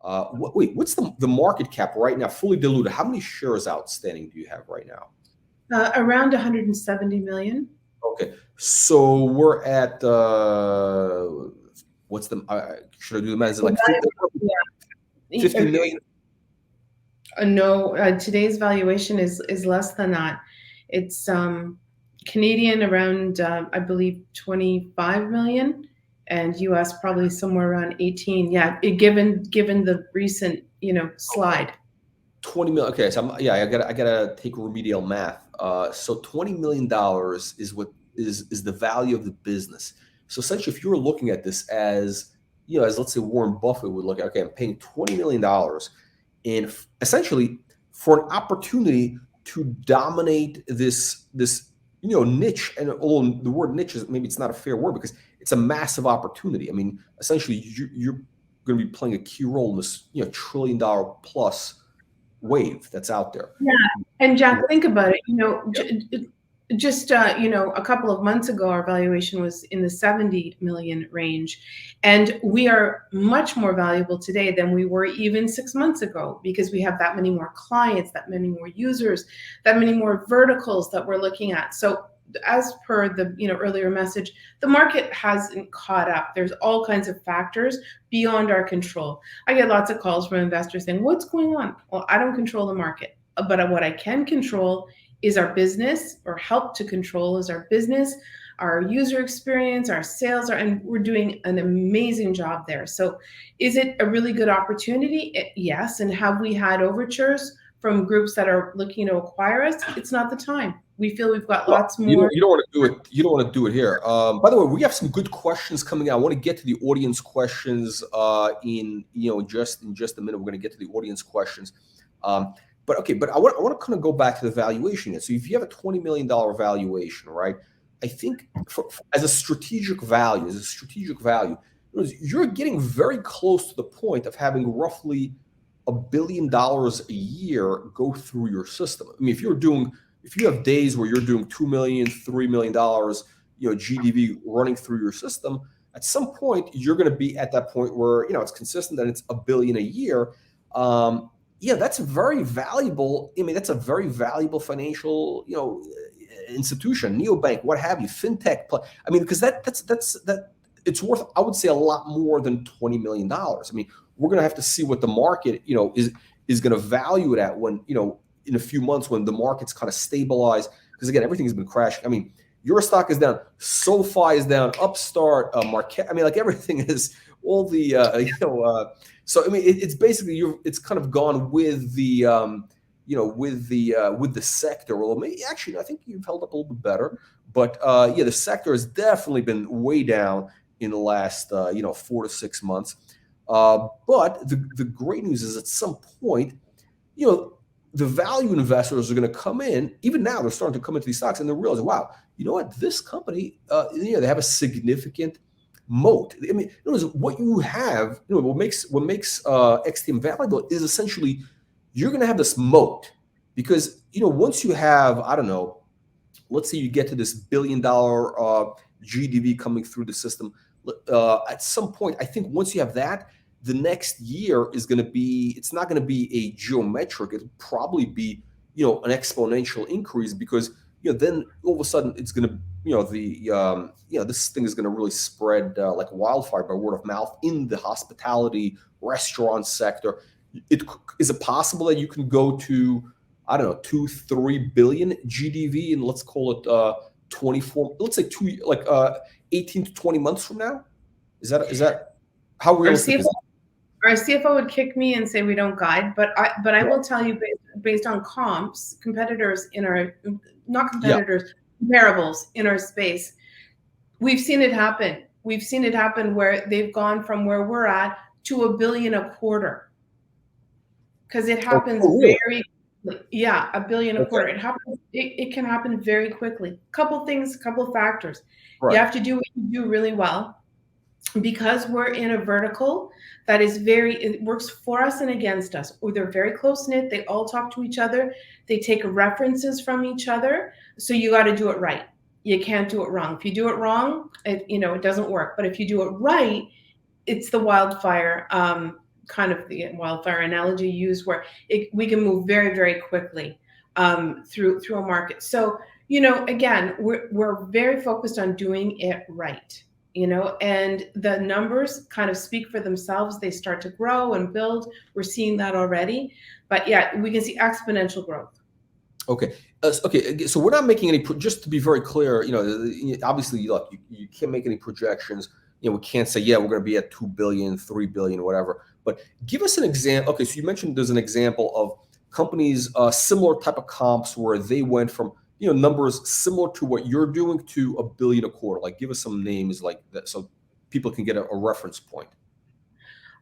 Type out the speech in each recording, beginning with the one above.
What's the market cap right now, fully diluted? How many shares outstanding do you have right now? Around 170 million. Okay, so we're at what's the? Should I do the math? Is it like 50 million? No, today's valuation is less than that. It's Canadian around I believe 25 million, and US probably somewhere around 18. Yeah, given the recent slide. 20 million. Okay, so I gotta take remedial math. So $20 million is what is the value of the business. So essentially, if you were looking at this as as let's say Warren Buffett would look at, okay, I'm paying $20 million, and essentially for an opportunity to dominate this niche. And although the word niche is maybe it's not a fair word because it's a massive opportunity. I mean, essentially, you're going to be playing a key role in this $1 trillion plus wave that's out there. Yeah, and Jack, think about it. Just a couple of months ago, our valuation was in the 70 million range, and we are much more valuable today than we were even 6 months ago because we have that many more clients, that many more users, that many more verticals that we're looking at. So as per the earlier message, the market hasn't caught up. There's all kinds of factors beyond our control. I get lots of calls from investors saying, what's going on? Well, I don't control the market, but what I can control is our business, or help to control is our business, our user experience, our sales, and we're doing an amazing job there. So is it a really good opportunity? Yes. And have we had overtures from groups that are looking to acquire us? It's not the time. We feel we've got lots more. You don't want to do it. You don't want to do it here. By the way, we have some good questions coming out. I want to get to the audience questions in just a minute. We're going to get to the audience questions. But I want to kind of go back to the valuation here. So if you have a $20 million valuation, right? I think as a strategic value, you're getting very close to the point of having roughly $1 billion a year go through your system. I mean, if you have days where you're doing $2 million, $3 million, GDV running through your system, at some point you're going to be at that point where it's consistent and it's $1 billion a year. That's very valuable. I mean, that's a very valuable financial, institution, neobank, what have you, fintech. I mean, because that's it's worth, I would say, a lot more than $20 million. I mean, we're going to have to see what the market, is going to value it at when, in a few months when the market's kind of stabilized. Because again, everything has been crashing. I mean, your stock is down, SoFi is down, Upstart, Marquette. I mean, like everything is all the, so I mean, it's basically it's kind of gone with the, with the sector. Well, maybe actually, I think you've held up a little bit better. But the sector has definitely been way down in the last 4 to 6 months. But the great news is at some point, the value investors are going to come in. Even now, they're starting to come into these stocks and they're realizing, wow, you know what? This company, they have a significant moat. I mean, what you have, what makes XTM valuable is essentially you're going to have this moat because once you have, I don't know, let's say you get to this $1 billion GDV coming through the system. At some point, I think once you have that, the next year is going to be, it's not going to be a geometric. It'll probably be, an exponential increase because, then all of a sudden it's going to, this thing is going to really spread like wildfire by word of mouth in the hospitality restaurant sector. Is it possible that you can go to, I don't know, 2-3 billion GDV and let's call it 24, let's say 18 to 20 months from now? Is that how realistic is that? Our CFO would kick me and say we don't guide, but I will tell you based on competitors in our, not competitors, comparables in our space, we've seen it happen. We've seen it happen where they've gone from where we're at to $1 billion a quarter. Because it happens very quickly. Yeah, $1 billion a quarter. It happens. It can happen very quickly. Couple factors. Right. You have to do what you do really well. Because we're in a vertical that is it works for us and against us. Or they're very close knit. They all talk to each other. They take references from each other. So you got to do it right. You can't do it wrong. If you do it wrong, it doesn't work. But if you do it right, it's the wildfire kind of the wildfire analogy used, where we can move very, very quickly through a market. So, again, we're very focused on doing it right, and the numbers kind of speak for themselves. They start to grow and build. We're seeing that already, but yeah, we can see exponential growth. Okay. Okay. So we're not making any, just to be very clear, obviously, look, you can't make any projections. We can't say, yeah, we're going to be at 2 billion, 3 billion, whatever. But give us an example. Okay. So you mentioned there's an example of companies, similar type of comps where they went from, numbers similar to what you're doing to $1 billion a quarter. Like, give us some names like that so people can get a reference point.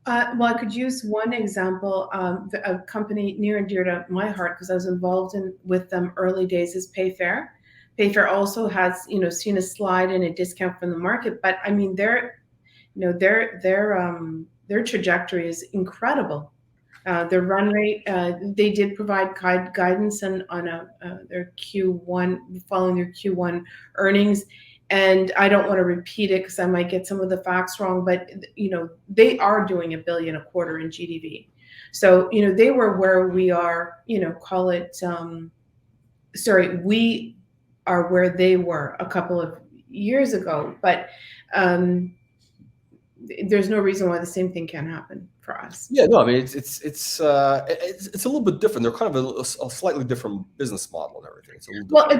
Well, I could use one example. A company near and dear to my heart, because I was involved with them early days, is Payfare. Payfare also has, seen a slide in a discount from the market, but I mean, their trajectory is incredible. Their run rate, they did provide guidance on their Q1, following their Q1 earnings. And I don't want to repeat it because I might get some of the facts wrong, but they are doing $1 billion a quarter in GDV. So they were where we are. Call it. We are where they were a couple of years ago, but there's no reason why the same thing can't happen for us. Yeah, no, I mean it's a little bit different. They're kind of a slightly different business model and everything. It's a little a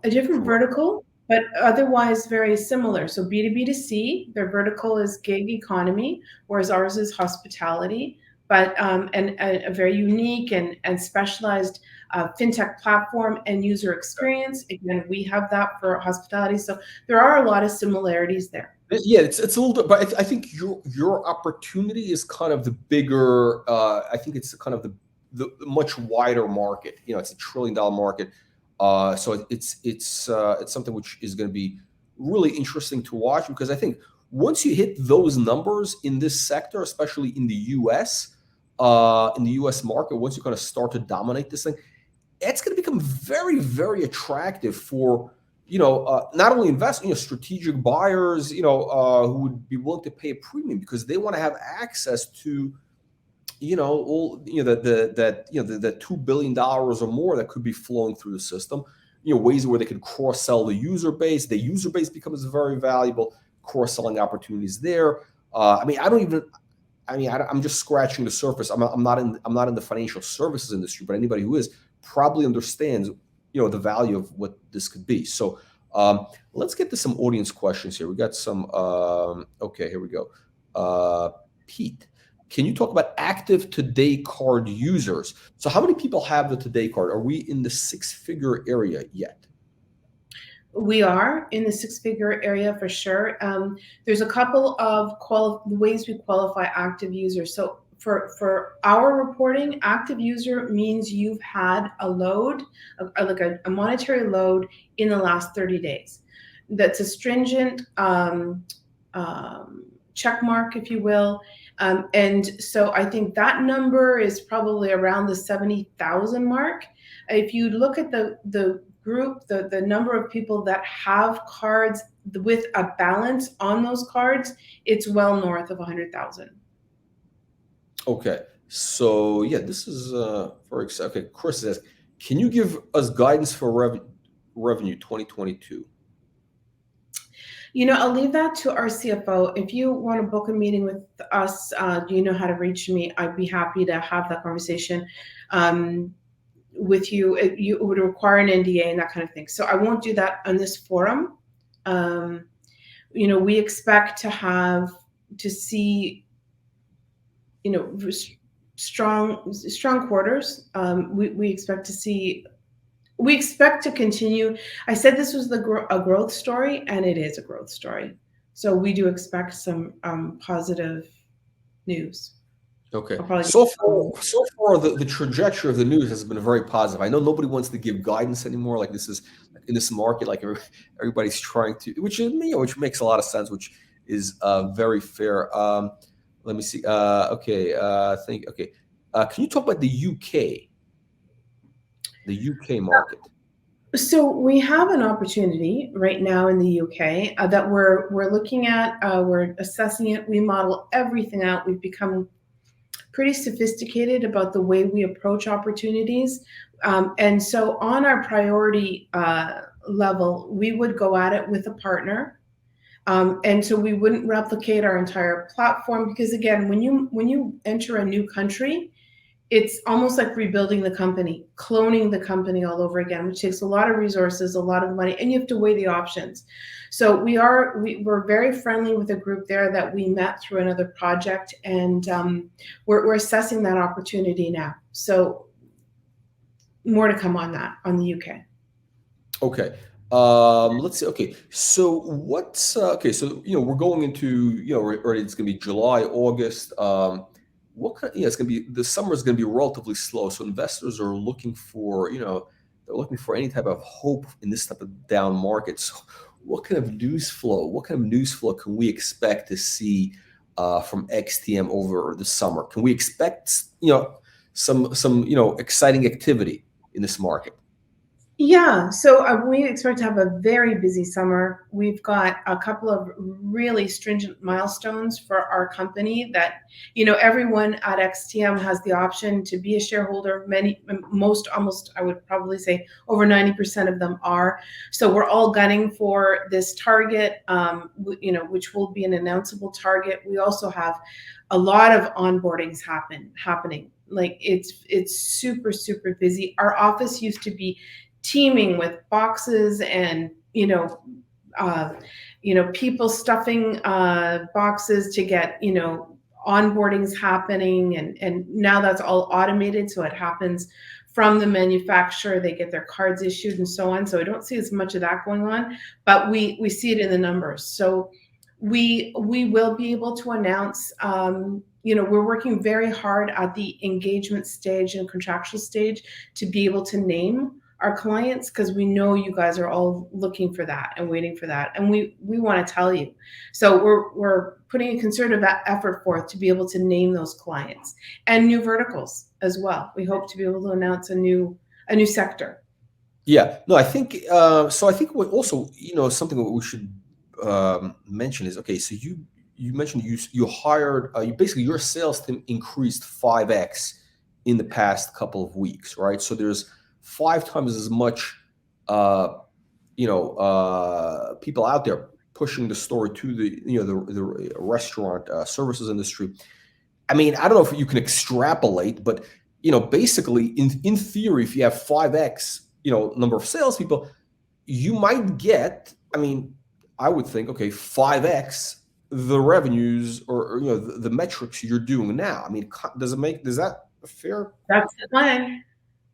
different vertical, but otherwise very similar. So B2B2C, their vertical is gig economy, whereas ours is hospitality, but and a very unique and specialized fintech platform and user experience. Again, we have that for hospitality. So there are a lot of similarities there. Yeah, it's a little bit, but I think your opportunity is kind of the bigger. I think it's kind of the much wider market. It's $1 trillion market. So it's something which is going to be really interesting to watch, because I think once you hit those numbers in this sector, especially in the U.S. Market, once you kind of start to dominate this thing, it's going to become very, very attractive for not only investors, strategic buyers, who would be willing to pay a premium because they want to have access to the $2 billion or more that could be flowing through the system, ways where they can cross-sell the user base. The user base becomes very valuable, cross-selling opportunities there. I'm just scratching the surface. I'm not in the financial services industry, but anybody who is probably understands, the value of what this could be. So let's get to some audience questions here. We got some, okay, here we go. Pete, can you talk about active Today card users? So how many people have the Today card? Are we in the 6-figure area yet? We are in the 6-figure area for sure. There's a couple of ways we qualify active users. So for our reporting, active user means you've had a load, like a monetary load in the last 30 days. That's a stringent check mark, if you will. And so I think that number is probably around the 70,000 mark. If you look at the group, the number of people that have cards with a balance on those cards, it's well north of 100,000. Okay, so yeah, this is very exciting. Okay, Chris says, can you give us guidance for revenue 2022? I'll leave that to our CFO. If you want to book a meeting with us, you know how to reach me. I'd be happy to have that conversation with you. It would require an NDA and that kind of thing. So I won't do that on this forum. We expect to see strong quarters. We expect to continue. I said this was a growth story, and it is a growth story. So we do expect some positive news. Okay. So far, the trajectory of the news has been very positive. I know nobody wants to give guidance anymore. Like, this is in this market, like everybody's trying to, which makes a lot of sense, which is very fair. Let me see. Okay. Can you talk about the UK? The UK market. So we have an opportunity right now in the UK that we're looking at. We're assessing it. We model everything out. We've become pretty sophisticated about the way we approach opportunities. And so on our priority level, we would go at it with a partner. And so we wouldn't replicate our entire platform, because again, when you enter a new country, it's almost like rebuilding the company, cloning the company all over again, which takes a lot of resources, a lot of money, and you have to weigh the options. So we're very friendly with a group there that we met through another project, and we're assessing that opportunity now. So more to come on that, on the UK. Okay. Let's see. Okay. So what's okay. So we're going into already it's going to be July, August. What kind? It's going to be, the summer is going to be relatively slow. So investors are looking for they're looking for any type of hope in this type of down market. So what kind of news flow? What kind of news flow can we expect to see from XTM over the summer? Can we expect some exciting activity in this market? Yeah, so we expect to have a very busy summer. We've got a couple of really stringent milestones for our company that, everyone at XTM has the option to be a shareholder. Almost, I would probably say over 90% of them are. So we're all gunning for this target, which will be an announceable target. We also have a lot of onboardings happening. Like it's super, super busy. Our office used to be teeming with boxes and people stuffing boxes to get onboardings happening, and now that's all automated, so it happens from the manufacturer. They get their cards issued and so on. So I don't see as much of that going on, but we see it in the numbers. So we will be able to announce. We're working very hard at the engagement stage and contractual stage to be able to name our clients, because we know you guys are all looking for that and waiting for that, and we want to tell you. So we're putting a concerted effort forth to be able to name those clients and new verticals as well. We hope to be able to announce a new sector. Yeah, no, I think so. I think what also something that we should mention is, okay, so you mentioned you hired basically your sales team increased 5x in the past couple of weeks, right? So there's 5 times as much people out there pushing the story to the restaurant services industry. I mean, I don't know if you can extrapolate, but basically in theory, if you have 5x number of salespeople, you might get, I mean, I would think, okay, 5x the revenues or the metrics you're doing now. I mean, does that fair? That's the plan.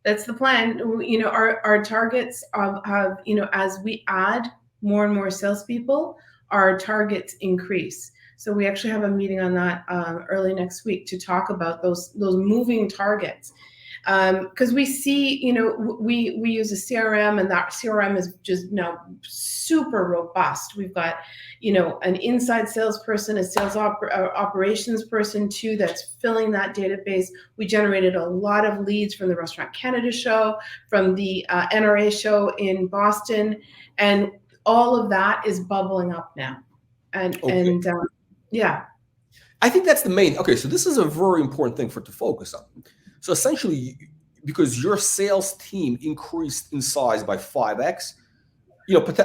That's the plan. Our targets have, as we add more and more salespeople, our targets increase. So we actually have a meeting on that early next week to talk about those moving targets. Because we see, we use a CRM, and that CRM is just now super robust. We've got, an inside salesperson, a sales operations person too, that's filling that database. We generated a lot of leads from the Restaurant Canada show, from the NRA show in Boston, and all of that is bubbling up now. And yeah. I think that's the main. Okay, so this is a very important thing to focus on. So essentially, because your sales team increased in size by 5x,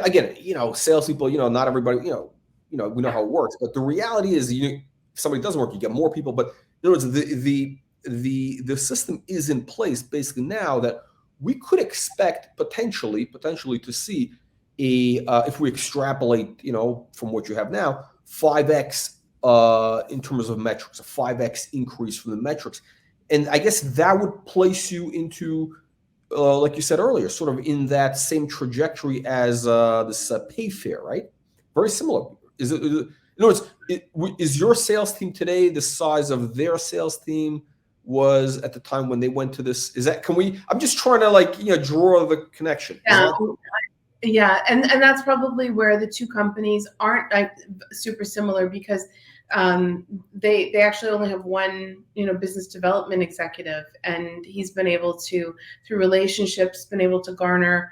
again, salespeople, not everybody, we know how it works. But the reality is, if somebody doesn't work, you get more people. But in other words, the system is in place basically now that we could expect potentially to see if we extrapolate, from what you have now, 5x in terms of metrics, a 5x increase from the metrics. And I guess that would place you into, like you said earlier, sort of in that same trajectory as this Payfair, right? Very similar. Is it? In other words, is your sales team today the size of their sales team was at the time when they went to this? Is that? Can we? I'm just trying to draw the connection. Yeah. Yeah, and that's probably where the two companies aren't super similar, because they actually only have one business development executive, and he's been able to, through relationships, been able to garner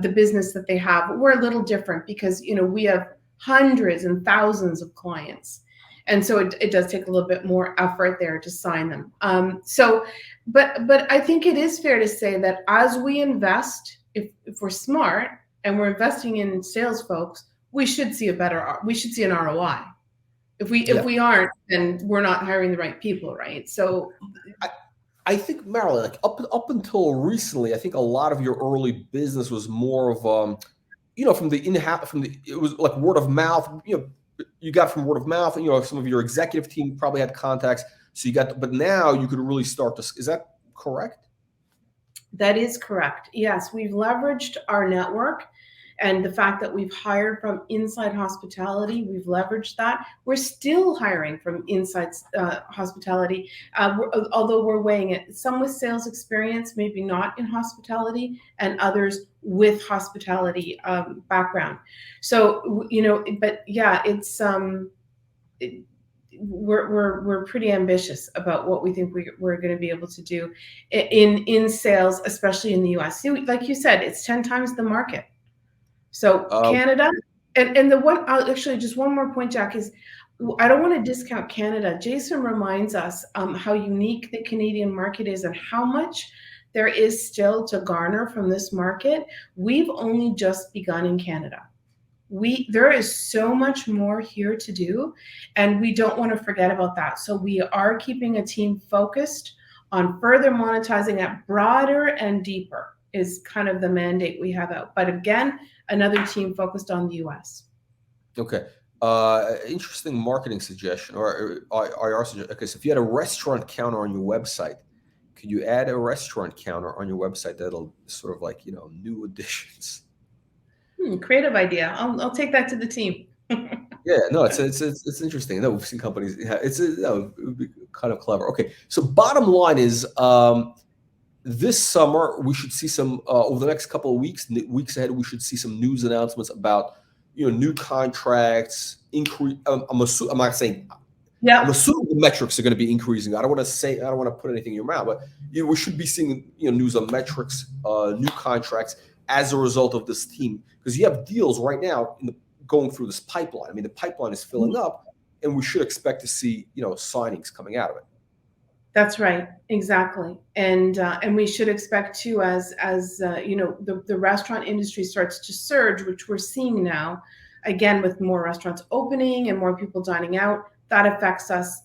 the business that they have. We're a little different because we have hundreds and thousands of clients, And so it does take a little bit more effort there to sign them. But I think it is fair to say that as we invest, if we're smart and we're investing in sales folks, we should see an ROI. If we aren't, then we're not hiring the right people, right? So I think, Marilyn, like up until recently, I think a lot of your early business was more of it was like word of mouth. You got from word of mouth, and some of your executive team probably had contacts. So but now you could really start to. Is that correct? That is correct. Yes, we've leveraged our network and the fact that we've hired from inside hospitality. We've leveraged that. We're still hiring from inside hospitality, although we're weighing it. Some with sales experience, maybe not in hospitality, and others with hospitality background. So, but yeah, it's we're pretty ambitious about what we think we're going to be able to do in sales, especially in the US. See, like you said, it's 10 times the market. So Canada, and the one, actually just one more point, Jack, is I don't want to discount Canada. Jason reminds us how unique the Canadian market is and how much there is still to garner from this market. We've only just begun in Canada. There is so much more here to do, and we don't want to forget about that. So we are keeping a team focused on further monetizing at broader and deeper is kind of the mandate we have out. But again, another team focused on the US. Okay. Interesting marketing suggestion or IR suggestion. Okay, so if you had a restaurant counter on your website, could you add a restaurant counter on your website that'll sort of like, new additions? Creative idea. I'll take that to the team. Yeah, no, it's interesting. No, we've seen companies. It would be kind of clever. Okay, so bottom line is, this summer we should see some over the next couple of weeks ahead. We should see some news announcements about new contracts increase. I'm not saying. Yeah, I'm assuming the metrics are going to be increasing. I don't want to put anything in your mouth, but we should be seeing news on metrics, new contracts as a result of this team, because you have deals right now going through this pipeline. I mean, the pipeline is filling up, and we should expect to see signings coming out of it. That's right, exactly, and we should expect too, as the restaurant industry starts to surge, which we're seeing now, again with more restaurants opening and more people dining out. That affects us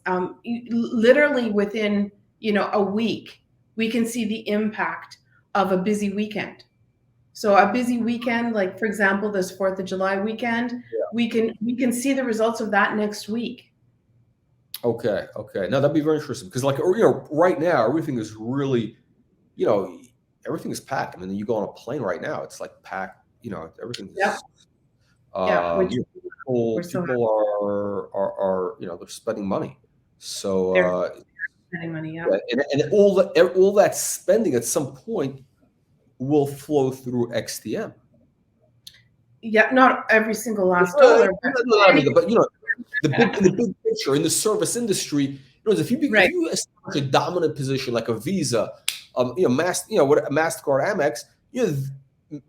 literally within a week. We can see the impact of a busy weekend. So a busy weekend, like for example, this 4th of July weekend, we can see the results of that next week. Okay. Now that'd be very interesting, because right now everything is really, everything is packed. I mean, you go on a plane right now, it's like packed. Everything is. People are they're spending money. So they're spending money, and all that spending at some point will flow through XTM. Yeah, not every single last dollar, but the big picture in the service industry, if you establish a dominant position like a Visa, MasterCard, Amex,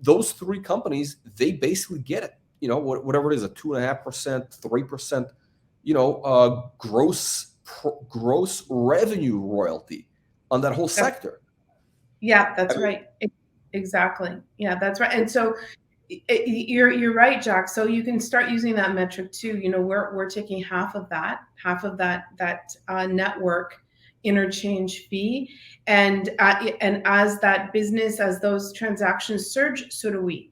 those three companies, they basically get it. Whatever it is, a 2.5%, 3%, gross revenue royalty on that whole sector. Yeah, that's right. Exactly. Yeah, that's right. And so you're right, Jack. So you can start using that metric too. We're taking half of that network interchange fee, and as that business, as those transactions surge, so do we.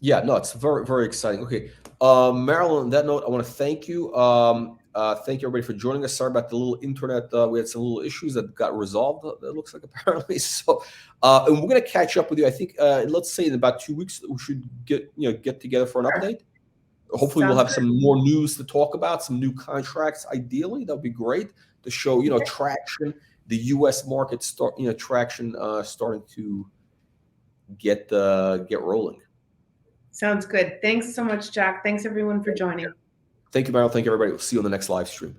Yeah, no, it's very, very exciting. Okay, Marilyn, on that note, I want to thank you. Thank you, everybody, for joining us. Sorry about the little internet. We had some little issues that got resolved, it looks like, apparently. So, and we're going to catch up with you. I think, let's say in about 2 weeks, we should get together for an update. Hopefully, we'll have some more news to talk about, some new contracts. Ideally, that'd be great to show, traction. The U.S. market traction starting to get rolling. Sounds good. Thanks so much, Jack. Thanks everyone for joining. Thank you, Marilyn. Thank you, everybody. We'll see you on the next live stream.